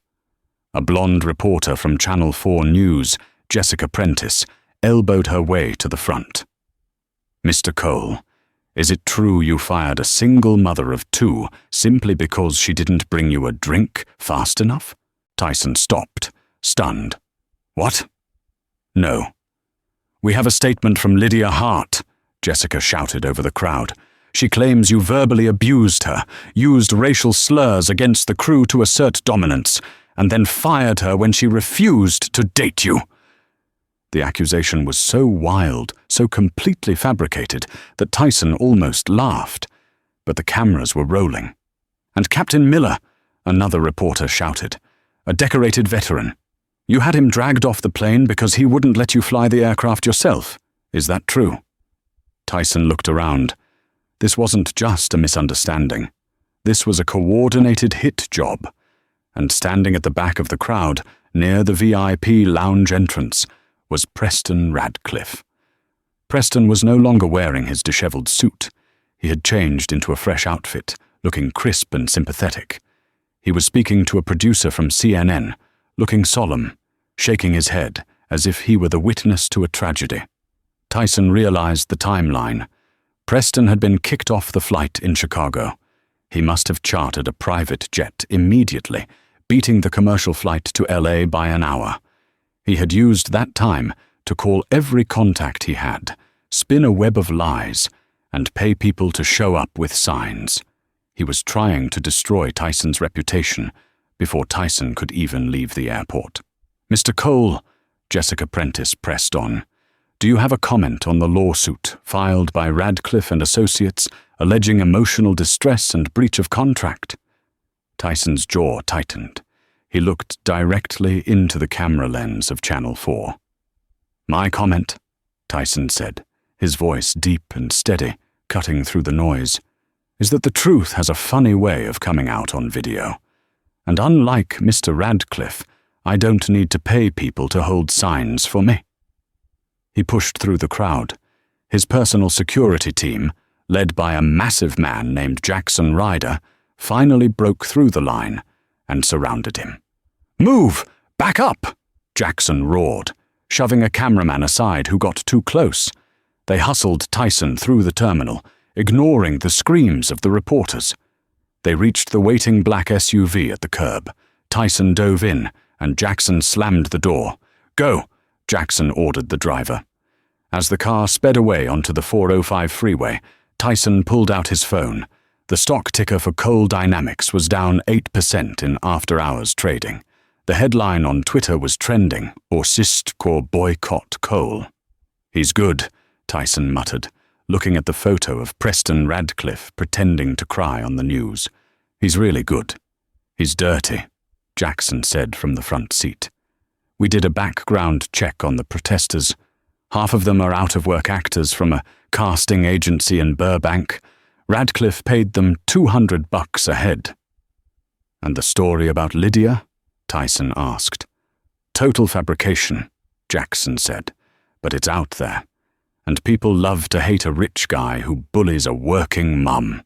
A blonde reporter from Channel 4 News, Jessica Prentice, elbowed her way to the front. Mr. Cole, is it true you fired a single mother of 2 simply because she didn't bring you a drink fast enough? Tyson stopped, stunned. What? No. We have a statement from Lydia Hart, Jessica shouted over the crowd. She claims you verbally abused her, used racial slurs against the crew to assert dominance, and then fired her when she refused to date you. The accusation was so wild, so completely fabricated, that Tyson almost laughed. But the cameras were rolling. And Captain Miller, another reporter shouted, a decorated veteran. You had him dragged off the plane because he wouldn't let you fly the aircraft yourself. Is that true? Tyson looked around. This wasn't just a misunderstanding. This was a coordinated hit job. And standing at the back of the crowd, near the VIP lounge entrance, was Preston Radcliffe. Preston was no longer wearing his disheveled suit. He had changed into a fresh outfit, looking crisp and sympathetic. He was speaking to a producer from CNN, looking solemn, shaking his head as if he were the witness to a tragedy. Tyson realized the timeline. Preston had been kicked off the flight in Chicago. He must have chartered a private jet immediately, beating the commercial flight to LA by an hour. He had used that time to call every contact he had, spin a web of lies, and pay people to show up with signs. He was trying to destroy Tyson's reputation before Tyson could even leave the airport. Mr. Cole, Jessica Prentice pressed on, do you have a comment on the lawsuit filed by Radcliffe and Associates alleging emotional distress and breach of contract? Tyson's jaw tightened. He looked directly into the camera lens of Channel 4. My comment, Tyson said, his voice deep and steady, cutting through the noise, is that the truth has a funny way of coming out on video. And unlike Mr. Radcliffe, I don't need to pay people to hold signs for me. He pushed through the crowd. His personal security team, led by a massive man named Jackson Ryder, finally broke through the line and surrounded him. "Move! Back up!" Jackson roared, shoving a cameraman aside who got too close. They hustled Tyson through the terminal, ignoring the screams of the reporters. They reached the waiting black SUV at the curb. Tyson dove in, and Jackson slammed the door. "Go!" Jackson ordered the driver. As the car sped away onto the 405 freeway, Tyson pulled out his phone. The stock ticker for Coal Dynamics was down 8% in after-hours trading. The headline on Twitter was trending, "Orsist ko boycott coal." "He's good," Tyson muttered, looking at the photo of Preston Radcliffe pretending to cry on the news. "He's really good." "He's dirty," Jackson said from the front seat. "We did a background check on the protesters. Half of them are out-of-work actors from a casting agency in Burbank. Radcliffe paid them $200 a head." "And the story about Lydia?" Tyson asked. "Total fabrication," Jackson said, "but it's out there. And people love to hate a rich guy who bullies a working mum.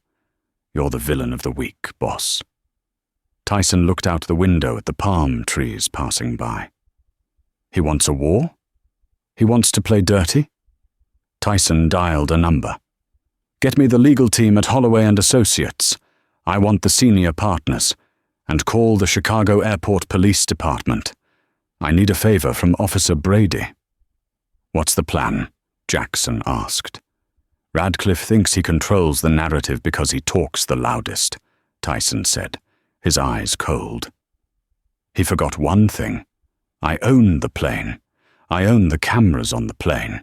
You're the villain of the week, boss." Tyson looked out the window at the palm trees passing by. "He wants a war? He wants to play dirty?" Tyson dialed a number. "Get me the legal team at Holloway & Associates. I want the senior partners. And call the Chicago Airport Police Department. I need a favor from Officer Brady." "What's the plan?" Jackson asked. "Radcliffe thinks he controls the narrative because he talks the loudest," Tyson said, his eyes cold. "He forgot one thing. I own the plane. I own the cameras on the plane.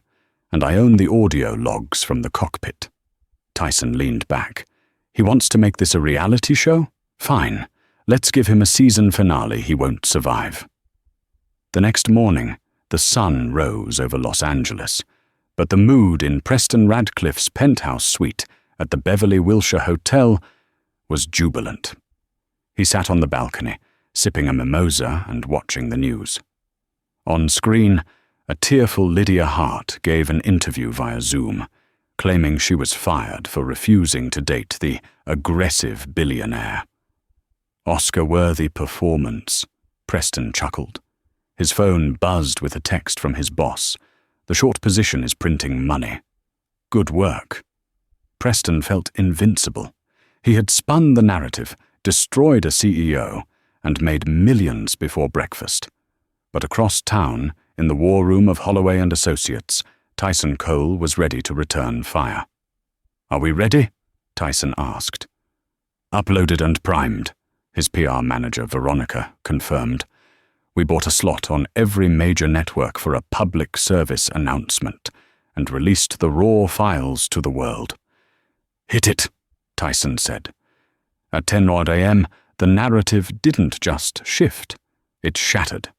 And I own the audio logs from the cockpit." Tyson leaned back. "He wants to make this a reality show? Fine. Let's give him a season finale he won't survive." The next morning, the sun rose over Los Angeles, but the mood in Preston Radcliffe's penthouse suite at the Beverly Wilshire Hotel was jubilant. He sat on the balcony, sipping a mimosa and watching the news. On screen, a tearful Lydia Hart gave an interview via Zoom, claiming she was fired for refusing to date the aggressive billionaire. "Oscar-worthy performance," Preston chuckled. His phone buzzed with a text from his boss. "The short position is printing money." Good work. Preston felt invincible. He had spun the narrative, destroyed a CEO, and made millions before breakfast. But across town, in the war room of Holloway & Associates, Tyson Cole was ready to return fire. "Are we ready?" Tyson asked. "Uploaded and primed," his PR manager Veronica confirmed. "We bought a slot on every major network for a public service announcement and released the raw files to the world." "Hit it," Tyson said. At 10 a.m., the narrative didn't just shift, it shattered.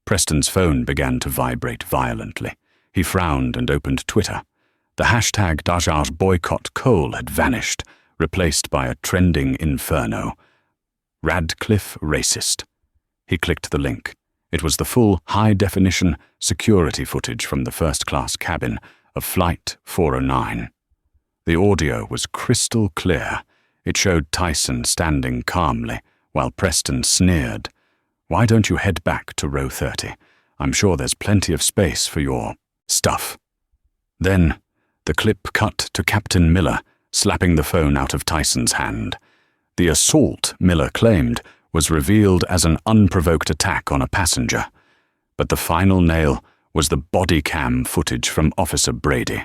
Preston's phone began to vibrate violently. He frowned and opened Twitter. The hashtag Dajaj boycott coal had vanished, replaced by a trending inferno. Radcliffe racist. He clicked the link. It was the full, high-definition security footage from the first-class cabin of Flight 409. The audio was crystal clear. It showed Tyson standing calmly, while Preston sneered. "Why don't you head back to row 30? I'm sure there's plenty of space for your stuff." Then, the clip cut to Captain Miller, slapping the phone out of Tyson's hand. The assault, Miller claimed, was revealed as an unprovoked attack on a passenger. But the final nail was the body cam footage from Officer Brady.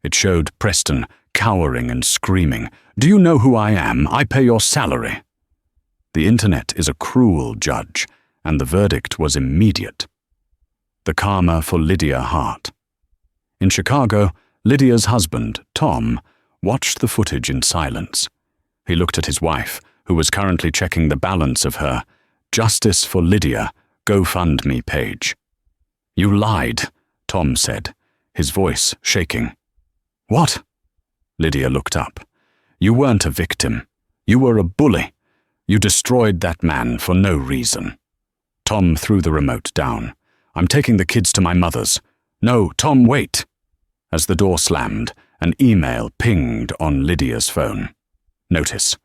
It showed Preston cowering and screaming, "Do you know who I am? I pay your salary." The internet is a cruel judge, and the verdict was immediate. The karma for Lydia Hart. In Chicago, Lydia's husband, Tom, watched the footage in silence. He looked at his wife, who was currently checking the balance of her Justice for Lydia GoFundMe page. "You lied," Tom said, his voice shaking. "What?" Lydia looked up. "You weren't a victim. You were a bully. You destroyed that man for no reason." Tom threw the remote down. "I'm taking the kids to my mother's." "No, Tom, wait." As the door slammed, An email pinged on Lydia's phone. Notice: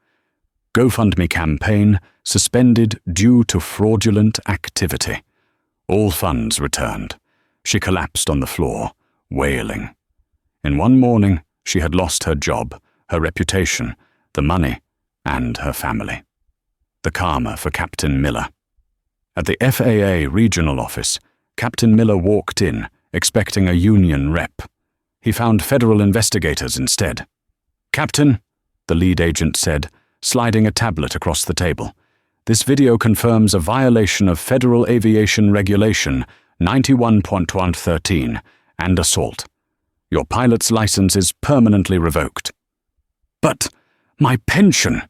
GoFundMe campaign suspended due to fraudulent activity. All funds returned. She collapsed on the floor, wailing. In one morning, she had lost her job, her reputation, the money, and her family. The karma for Captain Miller. At the FAA regional office, Captain Miller walked in, expecting a union rep. He found federal investigators instead. "Captain," the lead agent said, sliding a tablet across the table, "this video confirms a violation of Federal Aviation Regulation 91.113 and assault. Your pilot's license is permanently revoked." "But my pension,"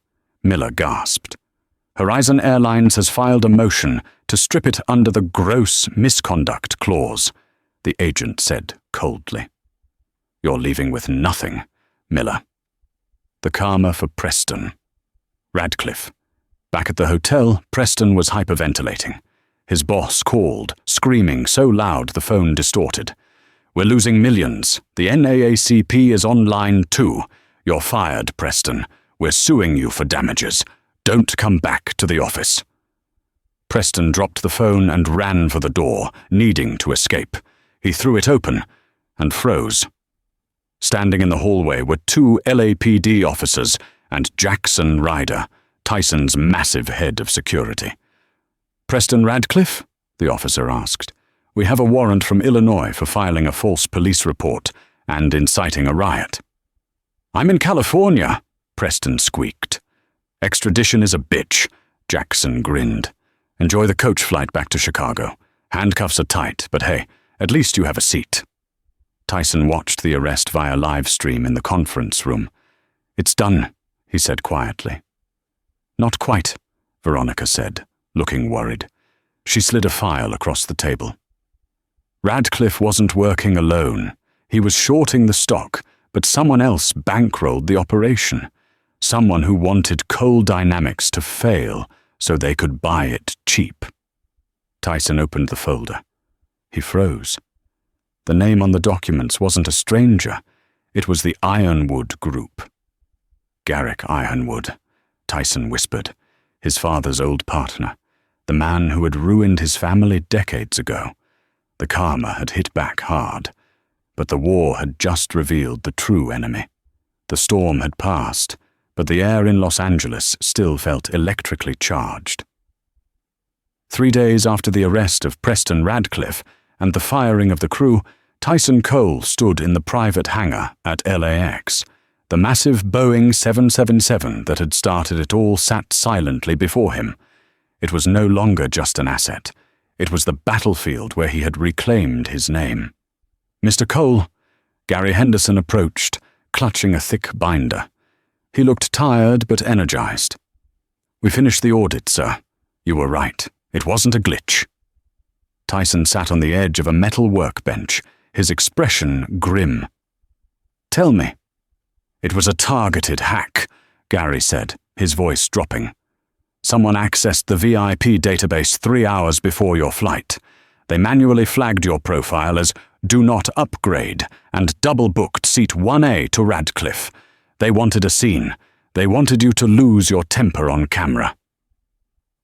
Miller gasped. "Horizon Airlines has filed a motion to strip it under the gross misconduct clause," the agent said coldly. "You're leaving with nothing, Miller." The karma for Preston. Radcliffe. Back at the hotel, Preston was hyperventilating. His boss called, screaming so loud the phone distorted. "We're losing millions. The NAACP is on line 2. You're fired, Preston. We're suing you for damages. Don't come back to the office." Preston dropped the phone and ran for the door, needing to escape. He threw it open and froze. Standing in the hallway were 2 LAPD officers and Jackson Ryder, Tyson's massive head of security. "Preston Radcliffe?" the officer asked. "We have a warrant from Illinois for filing a false police report and inciting a riot." "I'm in California," Preston squeaked. "Extradition is a bitch," Jackson grinned. "Enjoy the coach flight back to Chicago. Handcuffs are tight, but hey, at least you have a seat." Tyson watched the arrest via live stream in the conference room. "It's done," he said quietly. "Not quite," Veronica said, looking worried. She slid a file across the table. Radcliffe wasn't working alone. He was shorting the stock, but someone else bankrolled the operation. Someone who wanted Coal Dynamics to fail so they could buy it cheap. Tyson opened the folder. He froze. The name on the documents wasn't a stranger. It was the Ironwood Group. Garrick Ironwood, Tyson whispered, his father's old partner, the man who had ruined his family decades ago. The karma had hit back hard, but the war had just revealed the true enemy. The storm had passed, but the air in Los Angeles still felt electrically charged. 3 days after the arrest of Preston Radcliffe and the firing of the crew, Tyson Cole stood in the private hangar at LAX. The massive Boeing 777 that had started it all sat silently before him. It was no longer just an asset. It was the battlefield where he had reclaimed his name. "Mr. Cole," Gary Henderson approached, clutching a thick binder. He looked tired but energized. "We finished the audit, sir. You were right. It wasn't a glitch." Tyson sat on the edge of a metal workbench, his expression grim. "Tell me." "It was a targeted hack," Gary said, his voice dropping. "Someone accessed the VIP database 3 hours before your flight. They manually flagged your profile as "Do Not Upgrade" and double-booked seat 1A to Radcliffe. They wanted a scene. They wanted you to lose your temper on camera."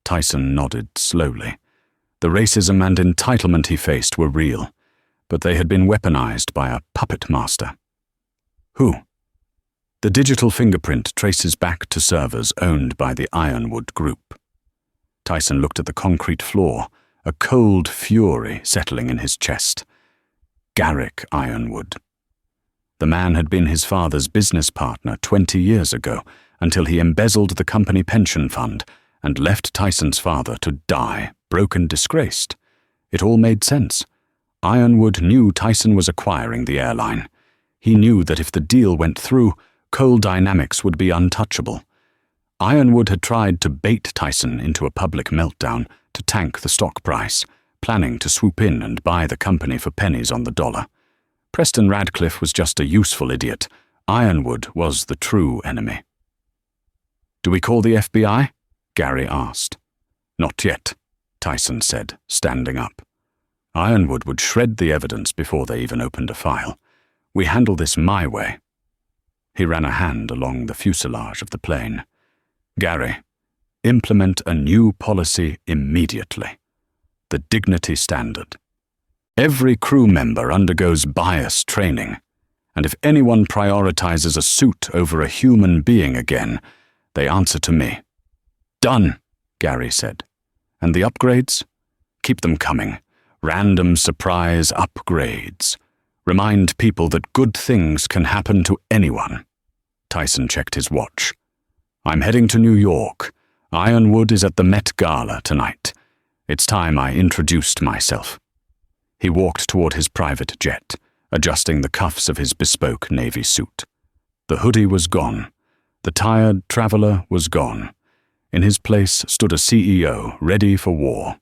Tyson nodded slowly. The racism and entitlement he faced were real, but they had been weaponized by a puppet master. "Who?" "The digital fingerprint traces back to servers owned by the Ironwood Group." Tyson looked at the concrete floor, a cold fury settling in his chest. Garrick Ironwood. The man had been his father's business partner 20 years ago, until he embezzled the company pension fund and left Tyson's father to die, broken, disgraced. It all made sense. Ironwood knew Tyson was acquiring the airline. He knew that if the deal went through, Coal Dynamics would be untouchable. Ironwood had tried to bait Tyson into a public meltdown to tank the stock price, planning to swoop in and buy the company for pennies on the dollar. Preston Radcliffe was just a useful idiot. Ironwood was the true enemy. "Do we call the FBI?" Gary asked. "Not yet," Tyson said, standing up. "Ironwood would shred the evidence before they even opened a file. We handle this my way, He ran a hand along the fuselage of the plane. "Gary, implement a new policy immediately. The dignity standard. Every crew member undergoes bias training, and if anyone prioritizes a suit over a human being again, they answer to me." "Done," Gary said. "And the upgrades? Keep them coming. Random surprise upgrades. Remind people that good things can happen to anyone." Tyson checked his watch. "I'm heading to New York. Ironwood is at the Met Gala tonight. It's time I introduced myself." He walked toward his private jet, adjusting the cuffs of his bespoke navy suit. The hoodie was gone. The tired traveler was gone. In his place stood a CEO ready for war.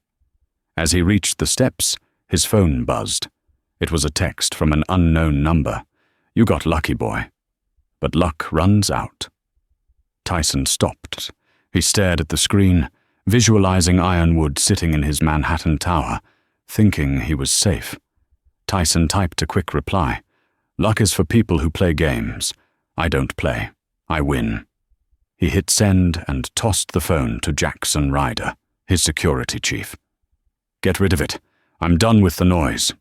As he reached the steps, his phone buzzed. It was a text from an unknown number. "You got lucky, boy. But luck runs out." Tyson stopped. He stared at the screen, visualizing Ironwood sitting in his Manhattan tower, thinking he was safe. Tyson typed a quick reply. "Luck is for people who play games. I don't play. I win." He hit send and tossed the phone to Jackson Ryder, his security chief. "Get rid of it. I'm done with the noise."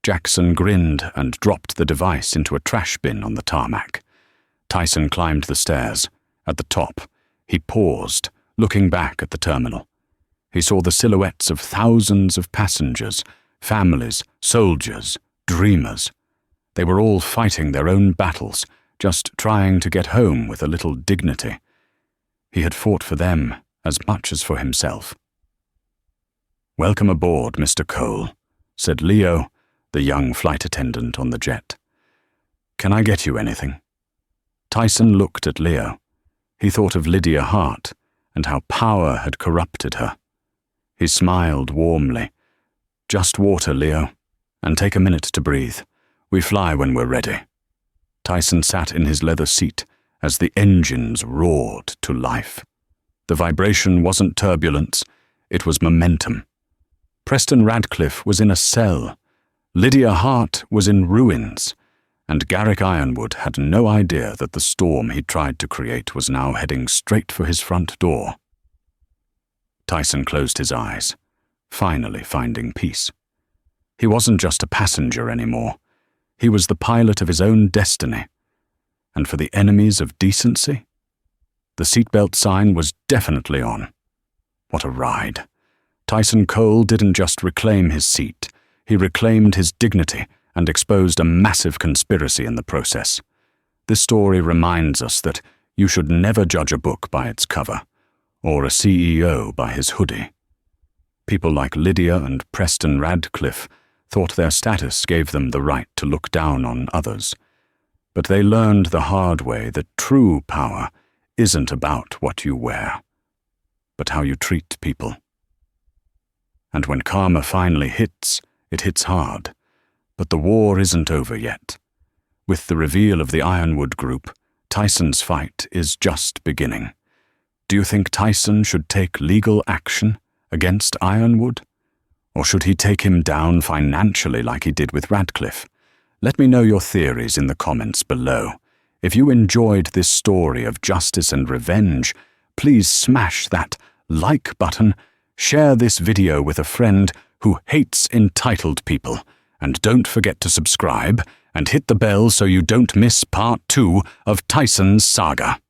Jackson grinned and dropped the device into a trash bin on the tarmac. Tyson climbed the stairs. At the top, he paused, looking back at the terminal. He saw the silhouettes of thousands of passengers, families, soldiers, dreamers. They were all fighting their own battles, just trying to get home with a little dignity. He had fought for them as much as for himself. "Welcome aboard, Mr. Cole," said Leo, the young flight attendant on the jet. "Can I get you anything?" Tyson looked at Leo. He thought of Lydia Hart and how power had corrupted her. He smiled warmly. "Just water, Leo, and take a minute to breathe. We fly when we're ready." Tyson sat in his leather seat as the engines roared to life. The vibration wasn't turbulence, it was momentum. Preston Radcliffe was in a cell. Lydia Hart was in ruins, and Garrick Ironwood had no idea that the storm he tried to create was now heading straight for his front door. Tyson closed his eyes, finally finding peace. He wasn't just a passenger anymore. He was the pilot of his own destiny. And for the enemies of decency? The seatbelt sign was definitely on. What a ride. Tyson Cole didn't just reclaim his seat. He reclaimed his dignity and exposed a massive conspiracy in the process. This story reminds us that you should never judge a book by its cover, or a CEO by his hoodie. People like Lydia and Preston Radcliffe thought their status gave them the right to look down on others. But they learned the hard way that true power isn't about what you wear, but how you treat people. And when karma finally hits, it hits hard. But the war isn't over yet. With the reveal of the Ironwood Group, Tyson's fight is just beginning. Do you think Tyson should take legal action against Ironwood? Or should he take him down financially like he did with Radcliffe? Let me know your theories in the comments below. If you enjoyed this story of justice and revenge, please smash that like button, share this video with a friend who hates entitled people, and don't forget to subscribe and hit the bell so you don't miss part 2 of Tyson's saga.